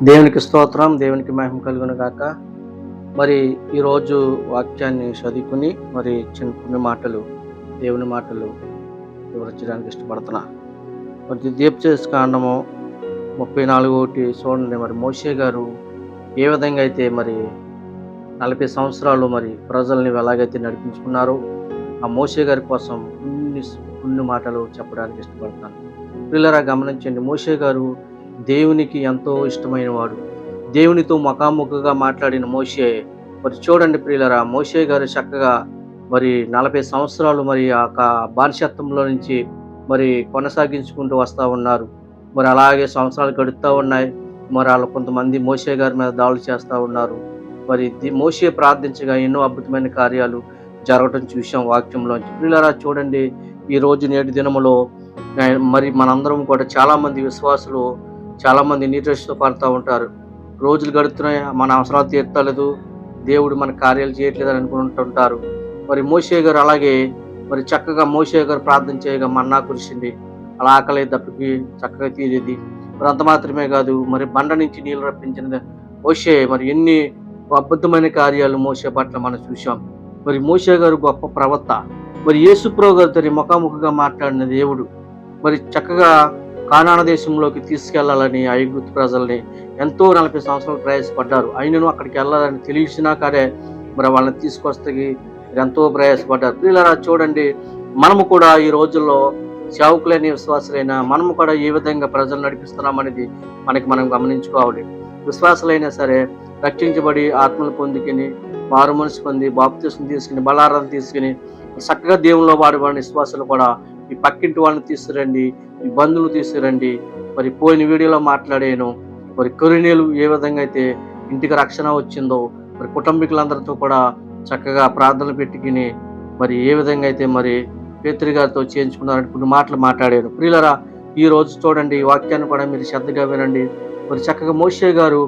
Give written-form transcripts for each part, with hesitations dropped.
దేవునికి స్తోత్రం, దేవునికి మహిమ కలుగును గాక. మరి ఈరోజు వాక్యాన్ని చదువుకుని మరి కొన్ని మాటలు దేవుని మాటలు వివరించడానికి ఇష్టపడుతున్నా. మరి దీపచేసి కాండము 34:1 చూడండి. మరి మోషే గారు ఏ విధంగా అయితే మరి 40 సంవత్సరాలు మరి ప్రజల్ని ఎలాగైతే నడిపించుకున్నారో ఆ మోషే గారి కోసం కొన్ని మాటలు చెప్పడానికి ఇష్టపడతాను. పిల్లరా గమనించండి, మోషే గారు దేవునికి ఎంతో ఇష్టమైన వాడు. దేవునితో ముఖాముఖిగా మాట్లాడిన మోషే. మరి చూడండి ప్రియులరా, మోషే గారు చక్కగా మరి 40 సంవత్సరాలు మరి ఆ బానిసత్వంలో నుంచి మరి కొనసాగించుకుంటూ వస్తూ ఉన్నారు. మరి అలాగే సంవత్సరాలు గడుస్తూ ఉన్నాయి. మరి వాళ్ళు కొంతమంది మోషే గారి మీద దాడులు చేస్తూ ఉన్నారు. మరి మోషే ప్రార్థించగా ఎన్నో అద్భుతమైన కార్యాలు జరగటం చూసాం వాక్యంలోంచి. ప్రియులరా చూడండి, ఈరోజు నేటి దినములో మరి మనందరం కూడా చాలామంది విశ్వాసులు చాలామంది నీరసతో పడుతూ ఉంటారు. రోజులు గడుస్తున్నాయి, మన అవసరాలు తీర్తలేదు, దేవుడు మన కార్యాలు చేయట్లేదు అని అనుకుంటుంటారు. మరి మోషే గారు అలాగే మరి చక్కగా మోషే గారు ప్రార్థన చేయగా మన్నా కురిసింది. అలా ఆకలి దప్పికి చక్కగా తీరేది. మరి అంత మాత్రమే కాదు, మరి బండ నుంచి నీళ్ళు రప్పించిన మోషే మరి ఎన్ని అద్భుతమైన కార్యాలు మోషే పట్ల మనం చూసాం. మరి మోషే గారు గొప్ప ప్రవక్త. మరి యేసుప్రభు గారితో ముఖాముఖిగా మాట్లాడిన దేవుడు మరి చక్కగా కానాను దేశంలోకి తీసుకెళ్లాలని ఐగుప్తు ప్రజల్ని ఎంతో 40 సంవత్సరాలు ప్రయాసపడ్డారు. అయినను అక్కడికి వెళ్ళాలని తెలిసినా కానీ మరి వాళ్ళని తీసుకొస్తే ఎంతో ప్రయాసపడ్డారు. పిల్లరా చూడండి, మనము కూడా ఈ రోజుల్లో సేవకులైన విశ్వాసులైనా మనము కూడా ఏ విధంగా ప్రజలు నడిపిస్తున్నామనేది మనం గమనించుకోవాలి. విశ్వాసులైనా సరే రక్షించబడి ఆత్మలు పొందుకుని మారు మనసు పొంది బాప్తిస్మం తీసుకుని బలారాధన తీసుకుని చక్కగా దేవుల్లో వాడిన విశ్వాసులు కూడా ఈ పక్కింటి వాళ్ళని తీసుకురండి, ఈ బంధువులు తీసుకురండి. మరి పోయిన వీడియోలో మాట్లాడాను, మరి కొరినేలు ఏ విధంగా అయితే ఇంటికి రక్షణ వచ్చిందో మరి కుటుంబీకులందరితో కూడా చక్కగా ప్రార్థనలు పెట్టుకుని మరి ఏ విధంగా అయితే మరి పేతురు గారితో చేయించుకున్నారని కొన్ని మాటలు మాట్లాడాను. ప్రియులరా, ఈ రోజు చూడండి, ఈ వాక్యాన్ని కూడా మీరు శ్రద్ధగా వినండి. మరి చక్కగా మోషే గారు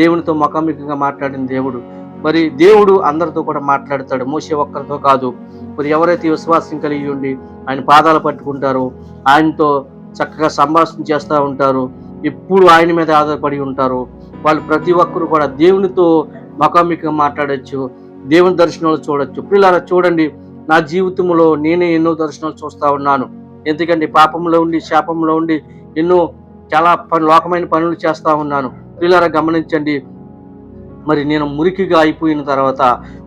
దేవునితో ముఖాముఖిగా మాట్లాడిన దేవుడు. మరి దేవుడు అందరితో కూడా మాట్లాడతాడు, మోషే ఒక్కరితో కాదు. మరి ఎవరైతే విశ్వాసం కలిగి ఉండి ఆయన పాదాలు పట్టుకుంటారో, ఆయనతో చక్కగా సంభాషణ చేస్తూ ఉంటారు, ఎప్పుడు ఆయన మీద ఆధారపడి ఉంటారు, వాళ్ళు ప్రతి ఒక్కరు కూడా దేవునితో ముఖాముఖిగా మాట్లాడచ్చు, దేవుని దర్శనాలు చూడొచ్చు. పిల్లల చూడండి, నా జీవితంలో నేనే ఎన్నో దర్శనాలు చూస్తూ ఉన్నాను. ఎందుకంటే పాపంలో ఉండి శాపంలో ఉండి ఎన్నో చాలా లోకమైన పనులు చేస్తూ ఉన్నాను. పిల్లల గమనించండి, మరి నేను మురికిగా అయిపోయిన తర్వాత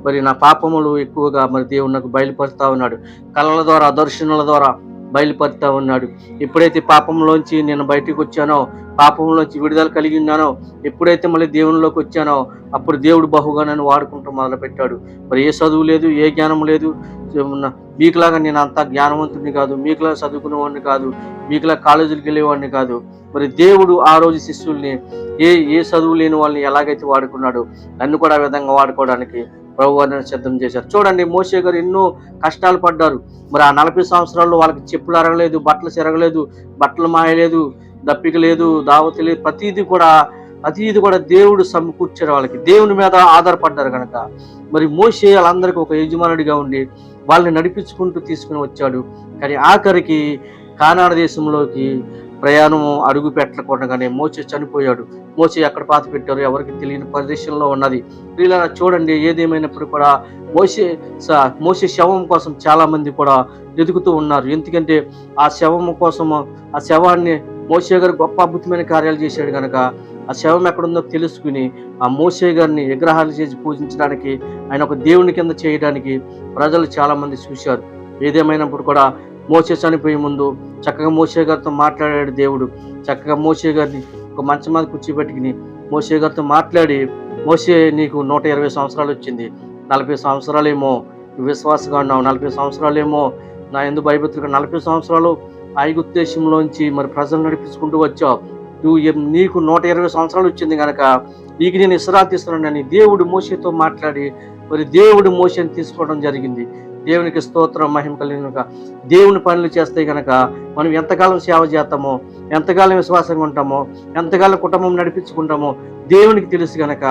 మరి నా పాపములు ఎక్కువగా మరి దేవుడు నాకు బయలుపరుస్తూ ఉన్నాడు. కళల ద్వారా దర్శనాల ద్వారా బయలుపరుస్తూ ఉన్నాడు. ఎప్పుడైతే పాపంలోంచి నేను బయటకు వచ్చానో, పాపంలోంచి విడుదల కలిగి ఉన్నానో, ఎప్పుడైతే మళ్ళీ దేవునిలోకి వచ్చానో అప్పుడు దేవుడు బహుగా నన్ను వాడుకుంటూ మొదలుపెట్టాడు. మరి ఏ చదువు లేదు, ఏ జ్ఞానం లేదు. మీకులాగా నేను అంత జ్ఞానవంతుడిని కాదు, మీకులా చదువుకునేవాడిని కాదు, మీకులా కాలేజీలకు వెళ్ళేవాడిని కాదు. మరి దేవుడు ఆ రోజు శిష్యుల్ని ఏ చదువు లేని వాళ్ళని ఎలాగైతే వాడుకున్నాడు, నన్ను కూడా ఆ విధంగా వాడుకోవడానికి ప్రభు వారిని సిద్ధం చేశారు. చూడండి, మోషే గారు ఎన్నో కష్టాలు పడ్డారు. మరి ఆ 40 సంవత్సరాల్లో వాళ్ళకి చెప్పులు అరగలేదు, బట్టలు చెరగలేదు, బట్టలు మాయలేదు, దప్పిక లేదు, దావతి లేదు. ప్రతిదీ కూడా దేవుడు సమకూర్చారు. వాళ్ళకి దేవుని మీద ఆధారపడ్డారు కనుక మరి మోషే వాళ్ళందరికీ ఒక యజమానుడిగా ఉండి వాళ్ళని నడిపించుకుంటూ తీసుకుని వచ్చాడు. కానీ ఆఖరికి కానాను దేశంలోకి ప్రయాణం అడుగు పెట్టకుండానే మోషే చనిపోయాడు. మోషే ఎక్కడ పాతి పెట్టారో ఎవరికి తెలియని ప్రదేశంలో ఉన్నది. ఇలా చూడండి, ఏదేమైనప్పుడు కూడా మోషే శవం కోసం చాలా మంది కూడా వెతుకుతూ ఉన్నారు. ఎందుకంటే ఆ శవం కోసం, ఆ శవాన్ని మోషే గారు గొప్ప అద్భుతమైన కార్యాలు చేశాడు కనుక ఆ శవం ఎక్కడుందో తెలుసుకుని ఆ మోషే గారిని విగ్రహాలు చేసి పూజించడానికి, ఆయన ఒక దేవుని కింద చేయడానికి ప్రజలు చాలా మంది చూశారు. ఏదేమైనప్పుడు కూడా మోషే చనిపోయే ముందు చక్కగా మోషే గారితో మాట్లాడాడు దేవుడు. చక్కగా మోషే గారిని ఒక మంచం మీద కూర్చోబెట్టుకుని మోషే గారితో మాట్లాడి, మోషే నీకు 120 సంవత్సరాలు వచ్చింది, 40 సంవత్సరాలేమో నువ్వు విశ్వాసంగా ఉన్నావు, 40 సంవత్సరాలేమో నా ఎందుకు భయభక్తులు, 40 సంవత్సరాలు ఐగుప్తు దేశంలోంచి మరి ప్రజలు నడిపించుకుంటూ వచ్చావు, నీకు 120 సంవత్సరాలు వచ్చింది కనుక నీకు నేను విశ్రాంతి ఇస్తున్నానని దేవుడు మోషేతో మాట్లాడి మరి దేవుడు మోషేని తీసుకోవడం జరిగింది. దేవునికి స్తోత్రం, మహిమ కలిగిన దేవుని పనులు చేస్తే కనుక మనం ఎంతకాలం సేవ చేస్తామో, ఎంతకాలం విశ్వాసంగా ఉంటామో, ఎంతకాలం కుటుంబం నడిపించుకుంటామో దేవునికి తెలుసు కనుక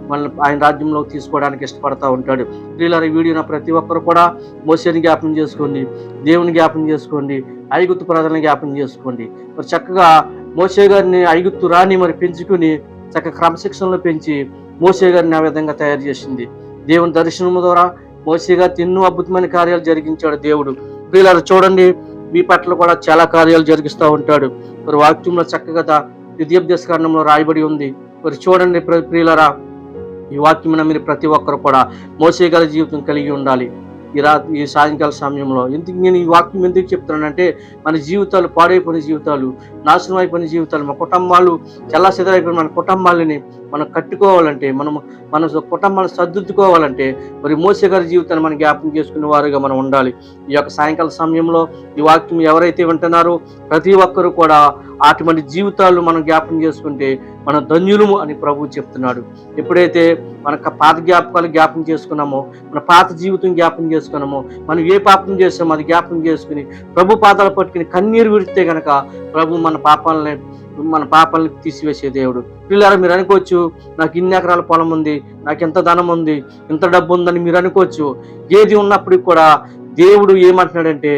మనల్ని ఆయన రాజ్యంలోకి తీసుకోవడానికి ఇష్టపడతా ఉంటాడు. ప్రియులారా, ఈ వీడియోని ప్రతి ఒక్కరు కూడా మోషేని జ్ఞాపకం చేసుకోండి, దేవుని జ్ఞాపకం చేసుకోండి, ఐగుప్తు ప్రజలను జ్ఞాపకం చేసుకోండి. మరి చక్కగా మోషే గారిని ఐగుప్తు రాని మరి పెంచుకుని చక్కగా క్రమశిక్షణలో పెంచి మోషే గారిని ఆ విధంగా తయారు చేసింది. దేవుని దర్శనం ద్వారా మోషే గారు ఎన్నో అద్భుతమైన కార్యాలు జరిగించాడు దేవుడు. ప్రియులారా చూడండి, మీ పట్ల కూడా చాలా కార్యాలు జరిగిస్తూ ఉంటాడు. మరి వాక్యంలో చక్కగా ద్వితీయోపదేశ కాండంలో రాయబడి ఉంది. మరి చూడండి ప్రియులారా, ఈ వాక్యం మీరు ప్రతి ఒక్కరు కూడా మోషే గారి జీవితం కలిగి ఉండాలి. ఈ సాయంకాల సమయంలో నేను ఈ వాక్యం ఎందుకు చెప్తున్నానంటే, మన జీవితాలు పాడైపోయిన జీవితాలు, నాశనం అయిపోయిన జీవితాలు, మన కుటుంబాలు చెల్లాచెదరైపోయిన మన కుటుంబాలని మనం కట్టుకోవాలంటే, మన కుటుంబాలను సర్దుకోవాలంటే మరి మోషే గారి జీవితాన్ని మనం జ్ఞాపకం చేసుకునే వారుగా మనం ఉండాలి. ఈ యొక్క సాయంకాల సమయంలో ఈ వాక్యం ఎవరైతే వింటున్నారో ప్రతి ఒక్కరు కూడా అటువంటి జీవితాలు మనం జ్ఞాపకం చేసుకుంటే మన ధన్యులము అని ప్రభువు చెప్తున్నాడు. ఎప్పుడైతే మన పాత జ్ఞాపకాలు జ్ఞాపకం చేసుకున్నామో, మన పాత జీవితం జ్ఞాపకం చేసుకున్నామో, మనం ఏ పాపం చేస్తామో అది జ్ఞాపకం చేసుకుని ప్రభు పాదాలు పట్టుకుని కన్నీరు విడితే గనక ప్రభు మన పాపాలని తీసివేసే దేవుడు. పిల్లలు మీరు అనుకోవచ్చు, నాకు ఇన్ని ఎకరాల పొలం ఉంది, నాకు ఎంత ధనం ఉంది, ఇంత డబ్బు ఉందని మీరు అనుకోవచ్చు. ఏది ఉన్నప్పటికి కూడా దేవుడు ఏమంటున్నాడంటే,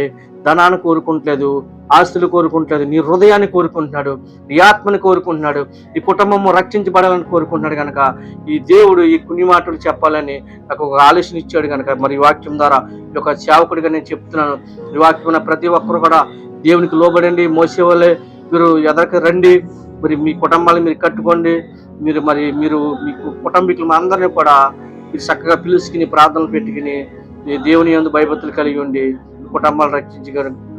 ధనాన్ని కోరుకుంటలేదు, ఆస్తులు కోరుకుంటలేదు, నీ హృదయాన్ని కోరుకుంటున్నాడు, నీ ఆత్మని కోరుకుంటున్నాడు, ఈ కుటుంబము రక్షించబడాలని కోరుకుంటున్నాడు. కనుక ఈ దేవుడు ఈ కొన్ని మాటలు చెప్పాలని నాకు ఒక ఆలోచన ఇచ్చాడు. కనుక మరి ఈ వాక్యం ద్వారా ఈ యొక్క సేవకుడిగా నేను చెప్తున్నాను. ఈ వాక్యం ప్రతి ఒక్కరు కూడా దేవునికి లోబడండి. మోసే వాళ్ళే మీరు ఎదరికి రండి, మరి మీ కుటుంబాలను మీరు కట్టుకోండి. మీరు మీ కుటుంబీకులు అందరినీ కూడా మీరు చక్కగా పిలుచుకుని ప్రార్థనలు పెట్టుకుని దేవుని యందు భయభక్తులు కలిగి ఉండి కుటుంబాలు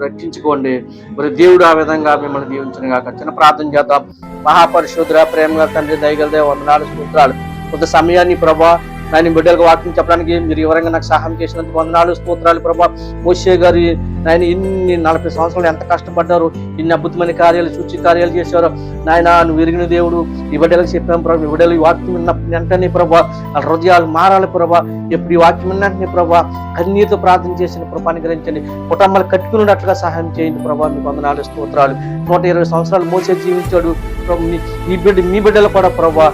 రక్షించుకోండి. మరి దేవుడు ఆ విధంగా మిమ్మల్ని దీవించిన కాక. చిన్న ప్రార్థన చేద్దాం. మహాపరిశుద్ధుడా, ప్రేమగా తండ్రి, దయగల దేవ, వందనాలు, స్తోత్రాలు. కొంత సమయాన్ని ప్రభా నాయన బిడ్డలకు వాక్యం చెప్పడానికి మీరు వివరంగా నాకు సహాయం చేసినందుకు వందనాలు, స్తోత్రాలు ప్రభా. మోషే గారు నాయన ఇన్ని 40 సంవత్సరాలు ఎంత కష్టపడ్డారు, ఇన్ని అద్భుతమైన కార్యాలు, సూచి కార్యాలు చేశారు. నాయన నువ్వు ఎరిగిన దేవుడు. ఈ బిడ్డలకు చెప్పాం ప్రభా, ఈ బిడ్డలు ఈ వాక్యం విన్నప్పుడు వెంటనే ప్రభా వాళ్ళ హృదయాలు మారాలి ప్రభా. ఎప్పుడు ఈ వాక్యం విన్నట్టే ప్రభా కన్నీరుతో ప్రార్థన చేసిన ప్రభా అనుగ్రహించండి. కుటుంబాలు కట్టుకున్నట్లుగా సహాయం చేయండి ప్రభా. మీకు వందనాలు, స్తోత్రాలు. 120 సంవత్సరాలు మోసే జీవించాడు. మీ బిడ్డలు కూడా ప్రభా,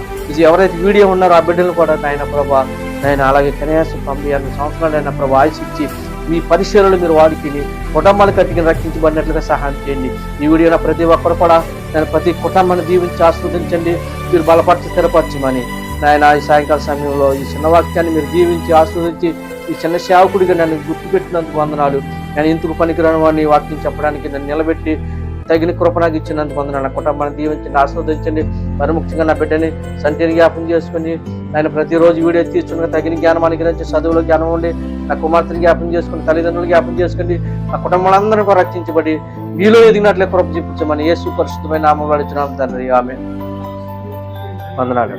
ఎవరైతే వీడియో ఉన్నారో ఆ బిడ్డలు కూడా నాయన ప్రభా, నాయన అలాగే కనీసం 90 సంవత్సరాలైన ప్రభా ఆయుష్ ఇచ్చి మీ పరిశీలనలు మీరు వాడికి కుటుంబాలు కట్టుకుని రక్షించబడినట్లుగా సహాయం చేయండి. ఈ వీడియోలో ప్రతి ఒక్కరు కూడా నేను ప్రతి కుటుంబాన్ని దీవించి ఆస్వాదించండి. మీరు బలపరిచి స్థిరపరచమని నాయన ఈ సాయంకాల సమయంలో ఈ చిన్న వాక్యాన్ని మీరు దీవించి ఆస్వాదించి ఈ చిన్న సేవకుడిగా నన్ను గుర్తుపెట్టినందుకు వందనాలు. నేను ఎందుకు పనికిరాని వాడిని వాక్యం చెప్పడానికి నన్ను నిలబెట్టి తగిన కృప నాకు ఇచ్చినందుకు వందనాలు. నా కుటుంబాన్ని దీవించండి, ఆస్వాదించండి. మరి ముఖ్యంగా నా బిడ్డని సంటిని జ్ఞాపం చేసుకుని ఆయన ప్రతిరోజు వీడియో తీర్చుకుని తగిన జ్ఞానం అనుగ్రహించి చదువులో జ్ఞానం ఉండి నా కుమార్తెని జ్ఞాపం చేసుకుని తల్లిదండ్రులు జ్ఞాపం చేసుకోండి. నా కుటుంబాలందరూ కూడా రక్షించబడి మీలో ఎదిగినట్లే కృప చూపించమని యేసు పరిశుద్ధమైన నామములో అడుగుచున్నాము తండ్రి. ఆమేన్. వందనాలు.